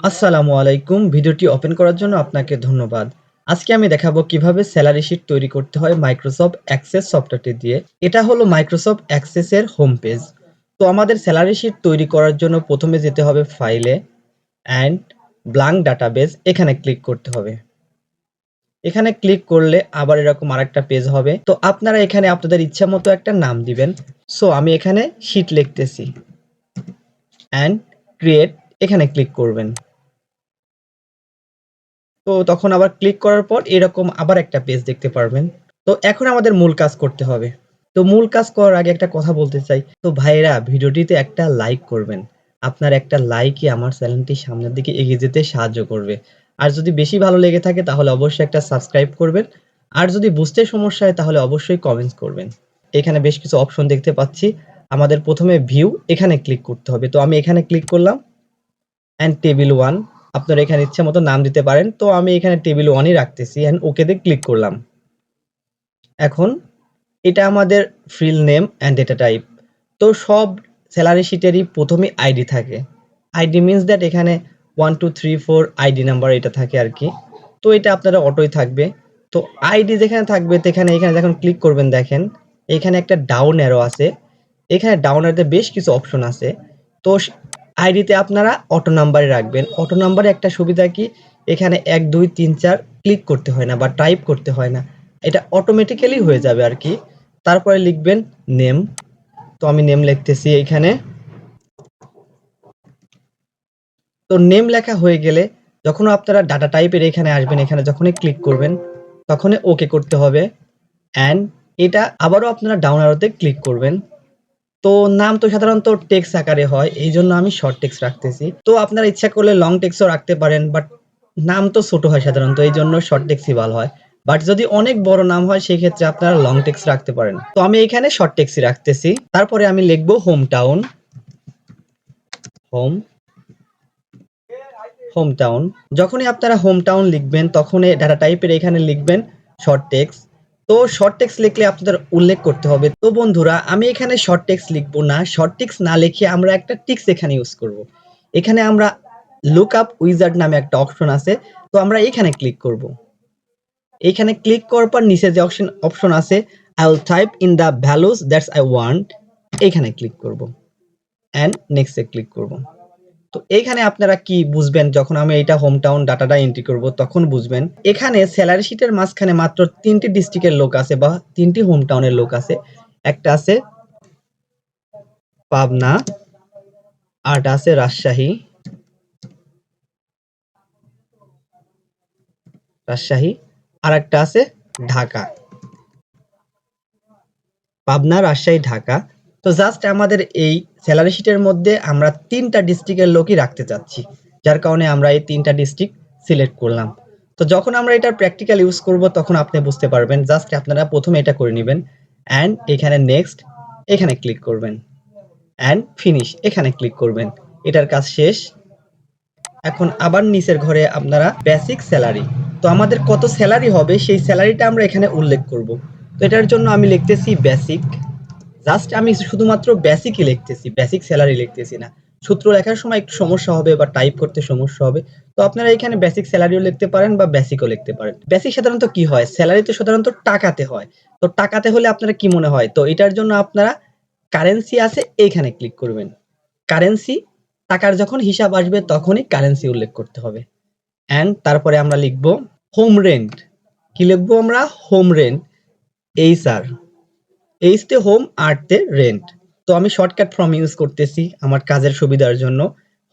আসসালামু আলাইকুম। ভিডিওটি ওপেন করার জন্য আপনাকে ধন্যবাদ। আজকে আমি দেখাবো কিভাবে স্যালারি শিট তৈরি করতে হয় মাইক্রোসফট অ্যাক্সেস সফটওয়্যারটি দিয়ে। এটা হলো মাইক্রোসফট অ্যাক্সেস এর হোম পেজ। তো আমাদের স্যালারি শিট তৈরি করার জন্য প্রথমে যেতে হবে ফাইলে অ্যান্ড ব্ল্যাঙ্ক ডাটাবেস এখানে ক্লিক করতে হবে। এখানে ক্লিক করলে আবার এরকম আরেকটা পেজ হবে। তো আপনারা এখানে আপনাদের ইচ্ছামতো একটা নাম দিবেন। সো আমি এখানে শিট লিখতেছি অ্যান্ড ক্রিয়েট এখানে ক্লিক করবেন। তো তখন আবার ক্লিক করার পর এরকম আবার একটা পেজ দেখতে পারবেন। তো এখন আমাদের মূল কাজ করতে হবে। তো মূল কাজ করার আগে একটা কথা বলতে চাই। তো ভাইয়েরা ভিডিওটিতে একটা লাইক করবেন। আপনার একটা লাইকই আমার চ্যানেলটি সামনের দিকে এগিয়ে যেতে সাহায্য করবে। আর যদি বেশি ভালো লেগে থাকে তাহলে অবশ্যই একটা সাবস্ক্রাইব করবেন। আর যদি বুঝতে সমস্যা হয় তাহলে অবশ্যই কমেন্টস করবেন। এখানে বেশ কিছু অপশন দেখতে পাচ্ছি। আমাদের প্রথমে ভিউ এখানে ক্লিক করতে হবে। তো আমি এখানে ক্লিক করলাম অ্যান্ড টেবিল 1 আপনারা এখানে ইচ্ছে মতো নাম দিতে পারেন। তো আমি এখানে টেবিল 1ই রাখতেছি অ্যান্ড ওকেতে ক্লিক করলাম। এখন এটা আমাদের field name and data type. তো সব স্যালারি শিটেরই প্রথমে আইডি থাকে। আইডি মিনস দ্যাট এখানে 1 2 3 4 আইডি নাম্বার এটা থাকে আর কি। তো এটা আপনারা অটোই থাকবে। তো আইডি যেখানে থাকবে এখানে যখন ক্লিক করবেন দেখেন এখানে একটা ডাউন অ্যারো আছে। এখানে ডাউন অ্যারোতে বেশ কিছু অপশন আছে। তো আইডিতে আপনারা অটো নাম্বারে রাখবেন। অটো নাম্বারে একটা সুবিধা কি এখানে 1 2 3 4 ক্লিক করতে হয় না বা টাইপ করতে হয় না। এটা অটোমেটিক্যালি হয়ে যাবে আর কি। তারপরে লিখবেন নেম। তো আমি নেম লিখতেছি এইখানে। তো নেম লেখা হয়ে গেলে যখন আপনারা ডাটা টাইপের এখানে আসবেন এখানে যখনই ক্লিক করবেন তখনই ওকে করতে হবে অ্যান্ড এটা আবারও আপনারা ডাউন অ্যারোতে ক্লিক করবেন। তো নাম তো সাধারণত টেক্সট আকারে হয় এই জন্য আমি শর্ট টেক্সট রাখতেছি। তো আপনারা ইচ্ছা করলে লং টেক্সটও রাখতে পারেন বাট নাম তো ছোট হয় সাধারণত এই জন্য শর্ট টেক্সটই ভালো হয়। বাট যদি অনেক বড় নাম হয় সেই ক্ষেত্রে আপনারা লং টেক্সট রাখতে পারেন। তো আমি এখানে শর্ট টেক্সটই রাখতেছি। তারপরে আমি লিখবো home town. Home home town. যখনই আপনারা হোম টাউন লিখবেন তখনই ডাটা টাইপের এখানে লিখবেন শর্ট টেক্সট। তো শর্ট টেক্সট লিখলে আপনাদের উল্লেখ করতে হবে। তো বন্ধুরা আমি এখানে শর্ট টেক্সট লিখবো না। শর্ট টেক্সট না লিখে আমরা একটা টিক্স এখানে ইউজ করব। এখানে আমরা লুক আপ উইজার্ড নামে একটা অপশন আছে। তো আমরা এখানে ক্লিক করব। এখানে ক্লিক করার পর নিচে যে অপশন আছে I will type in the values that's I want এখানে ক্লিক করব অ্যান্ড নেক্সট এ ক্লিক করব। তো এইখানে আপনারা কি বুঝবেন যখন আমি এটা হোম টাউন ডাটাটা এন্ট্রি করব তখন বুঝবেন এখানে স্যালারি শিটের মাঝখানে মাত্র 3টি ডিস্ট্রিক্টের লোক আছে বা 3টি হোম টাউনের লোক আছে। একটা আছে পাবনা, আরটা আছে রাজশাহী, আর একটা আছে ঢাকা। পাবনা, রাজশাহী, ঢাকা। তো জাস্ট আমাদের এই স্যালারি শিটের মধ্যে আমরা 3টা ডিস্ট্রিক্টের লোকই রাখতে চাচ্ছি। যার কারণে আমরা এই 3টা ডিস্ট্রিক্ট সিলেক্ট করলাম। তো যখন আমরা এটার প্র্যাকটিক্যাল ইউজ করব তখন আপনি বুঝতে পারবেন। জাস্ট আপনারা প্রথমে এটা করে নেবেন অ্যান্ড এখানে নেক্সট এখানে ক্লিক করবেন অ্যান্ড ফিনিশ এখানে ক্লিক করবেন। এটার কাজ শেষ। এখন আবার নিচের ঘরে আপনারা বেসিক স্যালারি। তো আমাদের কত স্যালারি হবে সেই স্যালারিটা আমরা এখানে উল্লেখ করব। তো এটার জন্য আমি লিখতেছি বেসিক। জাস্ট আমি শুধুমাত্র বেসিকই লিখতেছি, বেসিক স্যালারি লিখতেছি না। সূত্র লেখার সময় একটু সমস্যা হবে বা টাইপ করতে সমস্যা হবে। তো আপনারা এখানে বেসিক স্যালারিও লিখতে পারেন বা বেসিকও লিখতে পারেন। বেসিক সাধারণত কি হয়? স্যালারি তো সাধারণত টাকাতে হয়। তো টাকাতে হলে আপনার কি মনে হয়? তো এটার জন্য আপনারা কারেন্সি আছে এইখানে ক্লিক করবেন। কারেন্সি টাকার যখন হিসাব আসবে তখনই কারেন্সি উল্লেখ করতে হবে। অ্যান্ড তারপরে আমরা লিখব হোম রেন্ট। কি লিখবো আমরা? Home rent. এইচআর এইচ তে হোম আর তে রেন্ট। তো আমি শর্টকাট ফর্ম ইউজ করতেছি আমার কাজের সুবিধার জন্য।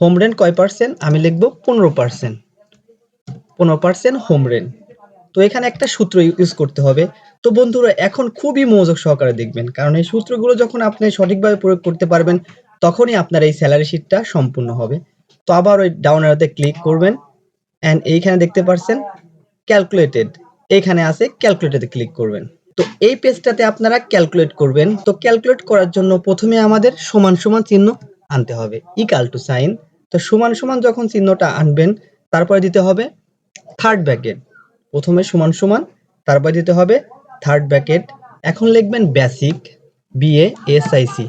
হোম রেন্ট কয় পার্সেন্ট? আমি লিখবো 15%। 15% হোম রেন্ট। তো এখানে একটা সূত্র ইউজ করতে হবে। তো বন্ধুরা এখন খুবই মনোযোগ সহকারে দেখবেন কারণ এই সূত্রগুলো যখন আপনি সঠিকভাবে প্রয়োগ করতে পারবেন তখনই আপনার এই স্যালারি শিটটা সম্পূর্ণ হবে। তো আবার ওই ডাউন অ্যারোতে ক্লিক করবেন অ্যান্ড এইখানে দেখতে পাচ্ছেন ক্যালকুলেটেড এখানে আছে ক্যালকুলেটরে ক্লিক করবেন। তো এই পেজটাতে আপনারা ক্যালকুলেট করবেন। তো ক্যালকুলেট করার জন্য প্রথমে আমাদের সমান সমান চিহ্ন আনতে হবে ইকুয়াল টু সাইন। তো সমান সমান যখন চিহ্নটা আনবেন তারপরে দিতে হবে থার্ড ব্র্যাকেট। প্রথমে সমান সমান তারপরে দিতে হবে থার্ড ব্র্যাকেট। এখন লিখবেন বেসিক বিএ এসআইসি।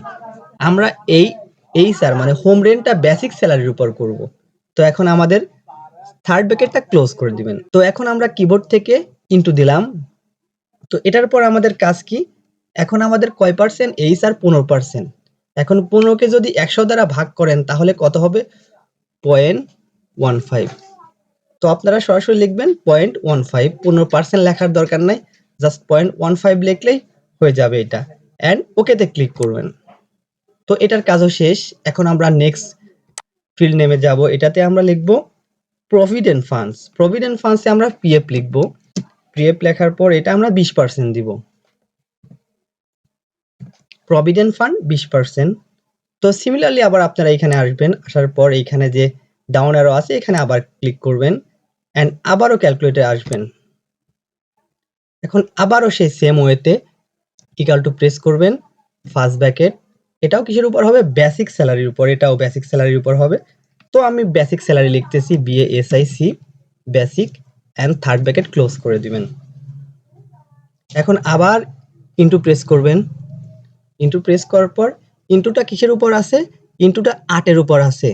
আমরা এই স্যার মানে হোম রেন্টটা বেসিক স্যালারির উপর করব। তো এখন আমাদের থার্ড ব্র্যাকেটটা ক্লোজ করে দিবেন। তো এখন আমরা কিবোর্ড থেকে ইনটু দিলাম। তো এটার পর আমাদের কাজ কি? এখন আমাদের কয় পার্সেন্ট? H R 15%। এখন 15কে যদি 100 দ্বারা ভাগ করেন তাহলে কত হবে? 0.15। তো আপনারা সরাসরি লিখবেন 0.15। 15% লেখার দরকার নাই, জাস্ট 0.15 লিখলেই হয়ে যাবে এটা। অ্যান্ড ওকেতে ক্লিক করবেন। তো এটার কাজও শেষ। এখন আমরা নেক্সট ফিল্ড নেমে যাব। এটাতে আমরা লিখব প্রভিডেন্ট ফান্ডস। প্রভিডেন্ট ফান্ডসে আমরা পিএফ লিখব। পিএফ লেখার পর এটা আমরা 20% দিব। Provident fund 20%। তো সিমিলারলি আবার আপনারা এখানে আসবেন। আসার পর এইখানে যে ডাউন অ্যারো আছে এখানে আবার ক্লিক করবেন অ্যান্ড আবারও ক্যালকুলেটরে আসবেন। এখন আবারও সেই সেম ওয়েতে ইকুয়াল টু প্রেস করবেন, ফার্স্ট ব্র্যাকেট। এটাও কিসের উপর হবে? বেসিক স্যালারির উপর। এটাও বেসিক স্যালারির উপর হবে। তো আমি বেসিক স্যালারি লিখতেছি, BASIC basic, and third bracket close করে দিবেন। এখন আবার ইনটু প্রেস করবেন। ইনটু প্রেস করার পর ইনটুটা কিসের উপর আছে? ইনটুটা 8 এর উপর আছে।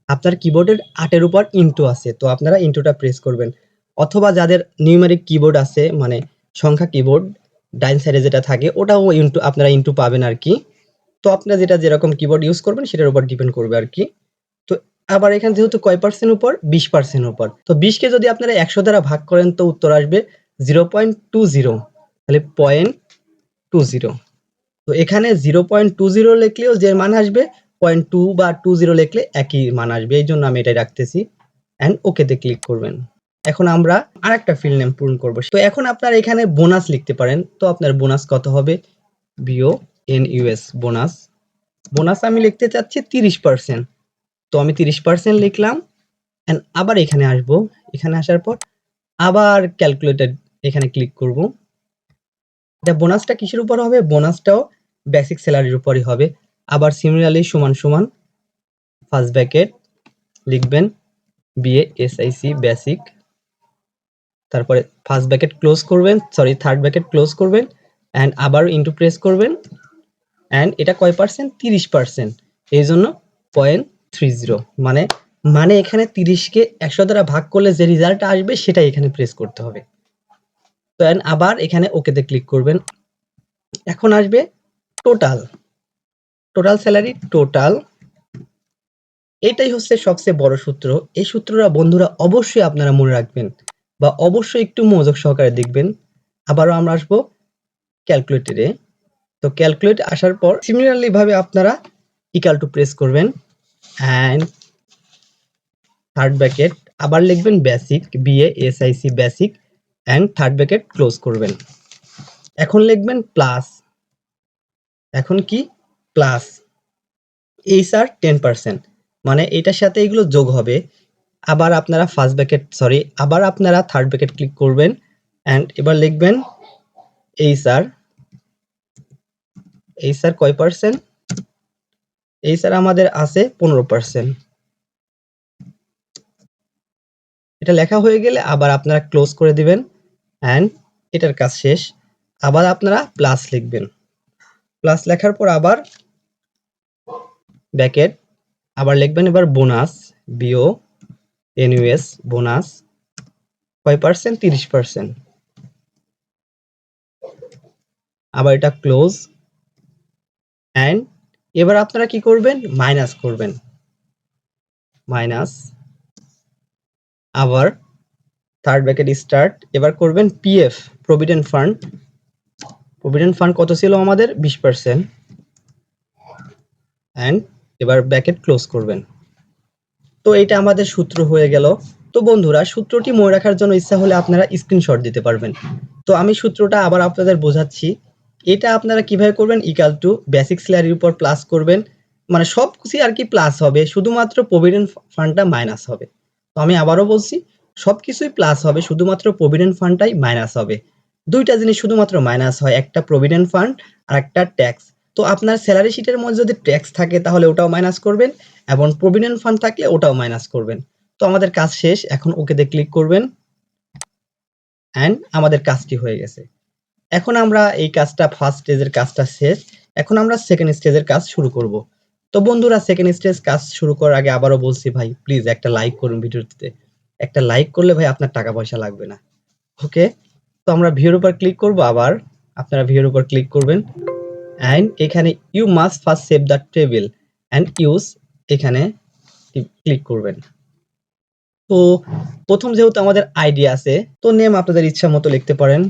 আপনার কিবোর্ডের 8 এর উপর ইনটু আছে, তো আপনারা ইনটুটা প্রেস করবেন। অথবা যাদের নিউমেরিক কিবোর্ড আছে, মানে সংখ্যা কিবোর্ড, ডাইন সাইডে যেটা থাকে ওটাও ইনটু, আপনারা ইনটু পাবেন আর কি। তো আপনারা যেটা যেরকম কিবোর্ড ইউজ করবেন সেটার উপর ডিপেন্ড করবে আর কি। তো আবার এখানে যেহেতু কয় পার্সেন্ট উপর? 20% উপর। তো 20 কে যদি আপনারা 100 দ্বারা ভাগ করেন তো উত্তর আসবে 0.20। তাহলে 0.20। তো এখানে 0.20 লিখলেও যে মান আসবে, 0.2 বা 20 লিখলে একই মান আসবে। এই জন্য আমি এটাই রাখতেছি অ্যান্ড ওকেতে ক্লিক করবেন। এখন আমরা আরেকটা ফিল্ড নেম পূরণ করব। তো এখন আপনারা এখানে বোনাস লিখতে পারেন। তো আপনার বোনাস কত হবে? BONUS bonus. বোনাস আমি লিখতে চাচ্ছি 30%। তো আমি 30% লিখলাম অ্যান্ড আবার এখানে আসব। এখানে আসার পর আবার ক্যালকুলেটর এখানে ক্লিক করব। এটা বোনাসটা কিসের উপর হবে? বোনাসটাও বেসিক স্যালারির উপরই হবে। আবার সিমিলারলি সমান সমান ফার্স্ট ব্র্যাকেট লিখবেন, BASIC বেসিক, তারপরে ফার্স্ট ব্র্যাকেট ক্লোজ করবেন, সরি থার্ড ব্র্যাকেট ক্লোজ করবেন অ্যান্ড আবার ইনটু প্রেস করবেন অ্যান্ড এটা কয় পার্সেন্ট? 30%। এই জন্য 0.30। মানে মানে এখানে 30কে 100 দ্বারা ভাগ করলে যে রেজাল্টটা আসবে সেটাই এখানে প্রেস করতে হবে। তো আবার এখানে ওকেতে ক্লিক করবেন। এখন আসবে টোটাল, টোটাল স্যালারি, টোটাল। এটাই হচ্ছে সবচেয়ে বড় সূত্র। এই সূত্রটা বন্ধুরা অবশ্যই আপনারা মনে রাখবেন বা অবশ্যই একটু মনোযোগ সহকারে দেখবেন। আবারও আমরা আসবো ক্যালকুলেটরে। তো ক্যালকুলেট আসার পর সিমিলারলি ভাবে আপনারা ইকুয়াল টু প্রেস করবেন অ্যান্ড থার্ড ব্র্যাকেট আবার লিখবেন basic, BASIC basic, and third bracket close করবেন। এখন লিখবেন প্লাস। এখন কি? Plus H R 10%। মানে এটার সাথে এগুলো যোগ হবে। আবার আপনারা ফার্স্ট ব্র্যাকেট, সরি আবার আপনারা থার্ড ব্র্যাকেট ক্লিক করবেন অ্যান্ড এবার লিখবেন এইচ আর। এইচ আর কয় পার্সেন্ট? এইচ আর আমাদের আছে 15%। এটা লেখা হয়ে গেলে আবার আপনারা ক্লোজ করে দিবেন অ্যান্ড এটার কাজ শেষ। আবার আপনারা প্লাস লিখবেন। প্লাস লেখার পর আবার ব্র্যাকেট, আবার লিখবেন এবার বোনাস, BONUS বোনাস কয় পার্সেন্ট? 30%। আবার এটা ক্লোজ অ্যান্ড এবার আপনারা কি করবেন? মাইনাস করবেন, মাইনাস, আবার থার্ড ব্র্যাকেট স্টার্ট। এবার করবেন PF provident fund. Provident fund কত ছিল আমাদের? 20%। অ্যান্ড এবার ব্র্যাকেট ক্লোজ করবেন। তো এটা আমাদের সূত্র হয়ে গেল। তো বন্ধুরা সূত্রটি মনে রাখার জন্য ইচ্ছা হলে আপনারা স্ক্রিনশট দিতে পারবেন। তো আমি সূত্রটা আবার আপনাদের বোঝাচ্ছি। এটা আপনারা কিভাবে করবেন? ইকুয়াল টু বেসিক স্যালারির উপর প্লাস করবেন, মানে সব কিছু আর কি প্লাস হবে, শুধুমাত্র প্রভিডেন্ট ফান্ডটা মাইনাস হবে। তো আমি আবারও বলছি, সব কিছুই প্লাস হবে, শুধুমাত্র প্রভিডেন্ট ফান্ডটাই মাইনাস হবে। দুইটা জিনিস শুধুমাত্র মাইনাস হয়, একটা প্রভিডেন্ট ফান্ড আর একটা ট্যাক্স। তো আপনার স্যালারি শিটের মধ্যে যদি ট্যাক্স থাকে তাহলে ওটাও মাইনাস করবেন এবং প্রভিডেন্ট ফান্ড থাকলে ওটাও মাইনাস করবেন। তো আমাদের কাজ শেষ। এখন ওকেতে ক্লিক করবেন অ্যান্ড আমাদের কাজটি হয়ে গেছে। এখন আমরা এই কাজটা ফার্স্ট স্টেজের কাজটা শেষ। এখন আমরা সেকেন্ড স্টেজের কাজ শুরু করব। তো বন্ধুরা, সেকেন্ড স্টেজ কাজ শুরু করার আগে আবারও বলছি ভাই, প্লিজ একটা লাইক করুন ভিডিওটিতে। একটা লাইক করলে ভাই আপনার টাকা পয়সা লাগবে না। ওকে, তো আমরা ভিউর উপর ক্লিক করব। আবার আপনারা ভিউর উপর ক্লিক করবেন অ্যান্ড এখানে you must first save the table and use, এখানে ক্লিক করবেন। তো প্রথম যেহেতু আমাদের আইডি আছে, তো নেম আপনাদের ইচ্ছা মতো লিখতে পারেন।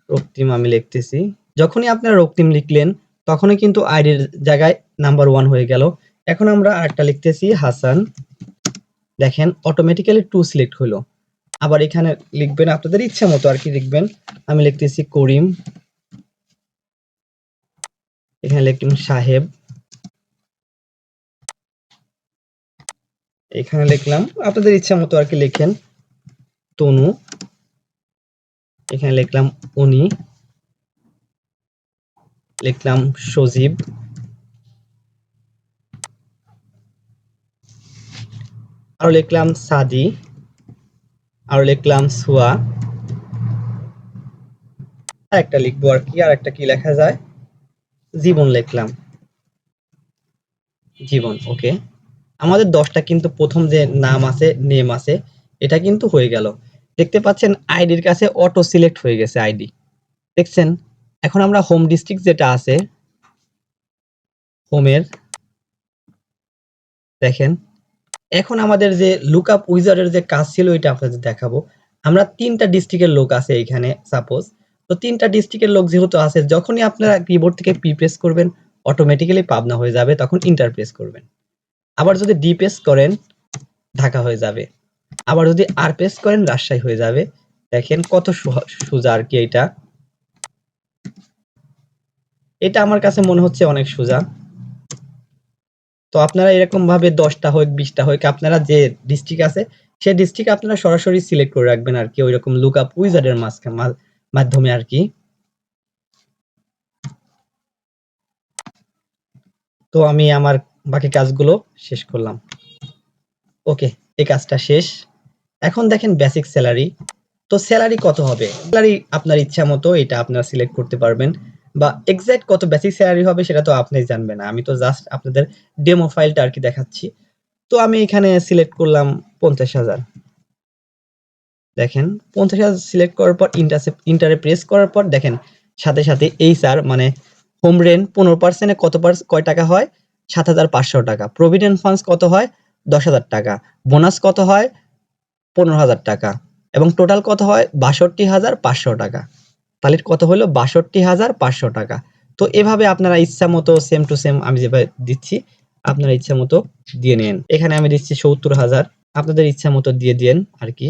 রক্তিম আমি লিখতেছি। যখনই আপনারা রক্তিম লিখলেন তখনই কিন্তু আইডির জায়গায় নাম্বার 1 হয়ে গেল। এখন আমরা আরেকটা লিখতেছি হাসান। দেখেন অটোমেটিক্যালি 2 সিলেক্ট হলো। আবার এখানে লিখবেন আপনাদের ইচ্ছা মতো আর কি লিখবেন। আমি লিখতেছি করিম, এখানে লিখলাম সাহেব, এখানে লিখলাম আপনাদের ইচ্ছা মতো আর কি লিখেন তনু, এখানে লিখলাম উনি, লিখলাম সজীব, আরো লিখলাম সাদি, আরো লিখলাম সুয়া, আর একটা লিখবো আর কি, আর একটা কি লেখা যায়, জীবন লিখলাম, জীবন। ওকে, আমাদের 10টা কিন্তু প্রথম যে নাম আছে, নেম আছে, এটা কিন্তু হয়ে গেল। দেখতে পাচ্ছেন আইডির কাছে অটো সিলেক্ট হয়ে গেছে আইডি, দেখছেন। এখন আমরা হোম ডিস্ট্রিক্ট যেটা আছে, হোমের দেখেন, এখন আমাদের যে লুকআপ উইজার্ডের যে কাজ ছিল এটা আপনাদের দেখাবো। আমরা 3টা ডিস্ট্রিক্টের লোক আছে এখানে সাপোজ। তো 3টা ডিস্ট্রিক্টের লোক যেহেতু আছে, যখনই আপনারা কিবোর্ড থেকে পি প্রেস করবেন অটোমেটিক্যালি পাবনা হয়ে যাবে, তখন ইন্টার প্রেস করবেন। আবার যদি ডি প্রেস করেন ঢাকা হয়ে যাবে। আবার যদি আর প্রেস করেন রাজশাহী হয়ে যাবে। দেখেন কত সোজা আর কি। এটা আমার কাছে মনে হচ্ছে অনেক সোজা। তো আপনারা এরকম ভাবে 10টা হোক 20টা হোক, আপনারা যে ডিস্ট্রিক্ট আছে সেই ডিস্ট্রিক্ট আপনারা সরাসরি সিলেক্ট করে রাখবেন আর কি, ওইরকম লুকআপ উইজার্ডের মাধ্যমে আর কি। তো আমি আমার বাকি কাজগুলো শেষ করলাম। ওকে, এই কাজটা শেষ। এখন দেখেন বেসিক স্যালারি। তো স্যালারি কত হবে, স্যালারি আপনার ইচ্ছা মতো এটা আপনারা সিলেক্ট করতে পারবেন, বা এক্সাক্ট কত বেসিক স্যালারি হবে সেটা তো আপনি জানবেন না, আমি তো জাস্ট আপনাদের ডেমো ফাইলটা আর কি দেখাচ্ছি। তো আমি এখানে সিলেক্ট করলাম 50,000। দেখেন 50,000 সিলেক্ট করার পর ইন্টারে প্রেস করার পর দেখেন সাথে সাথে এই স্যার মানে হোম রেন্ট 15% কয় টাকা হয়, 7,500 টাকা। প্রভিডেন্ট ফান্ডস কত হয়, 10,000 টাকা। বোনাস কত হয়, 15,000 টাকা। এবং টোটাল কত হয়, 62,500 টাকা। তাহলে কত হলো, 62,500 টাকা। তো এভাবে আপনারা ইচ্ছা মতো সেম টু সেম আমি যেভাবে দিচ্ছি আপনারা ইচ্ছা মতো দিয়ে নেন। এখানে আমি দিচ্ছি 70,000, আপনাদের ইচ্ছা মতো দিয়ে দেন আর কি।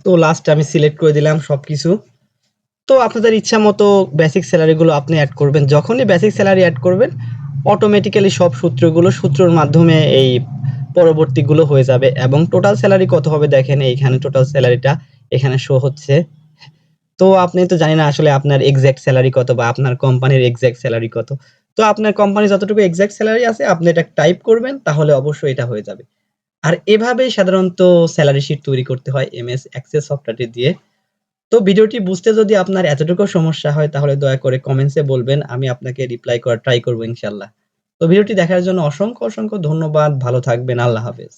তো লাস্ট আমি সিলেক্ট করে দিলাম সবকিছু। তো আপনাদের ইচ্ছা মতো বেসিক স্যালারি গুলো আপনি অ্যাড করবেন। যখনই বেসিক স্যালারি অ্যাড করবেন অটোমেটিক্যালি সব সূত্রের মাধ্যমে এই পরবর্তীগুলো হয়ে যাবে। এবং টোটাল স্যালারি কত হবে দেখেন, এইখানে টোটাল স্যালারিটা এখানে শো হচ্ছে। তো আপনি তো জানি না আসলে আপনার এক্সাক্ট স্যালারি কত, বা আপনার কোম্পানির এক্সাক্ট স্যালারি কত। তো আপনার কোম্পানি যতটুকু এক্সাক্ট স্যালারি আছে আপনি এটা টাইপ করবেন, তাহলে অবশ্যই এটা হয়ে যাবে। আর এভাবেই সাধারণত স্যালারি শিট তৈরি করতে হয় এমএস এক্সেল সফটওয়্যারটি দিয়ে। তো ভিডিওটি বুঝতে যদি আপনার এতটুকু সমস্যা হয় তাহলে দয়া করে কমেন্টসে বলবেন, আমি আপনাকে রিপ্লাই করার ট্রাই করব ইনশাআল্লাহ। তো ভিডিওটি দেখার জন্য অসংখ্য ধন্যবাদ। ভালো থাকবেন। আল্লাহ হাফেজ।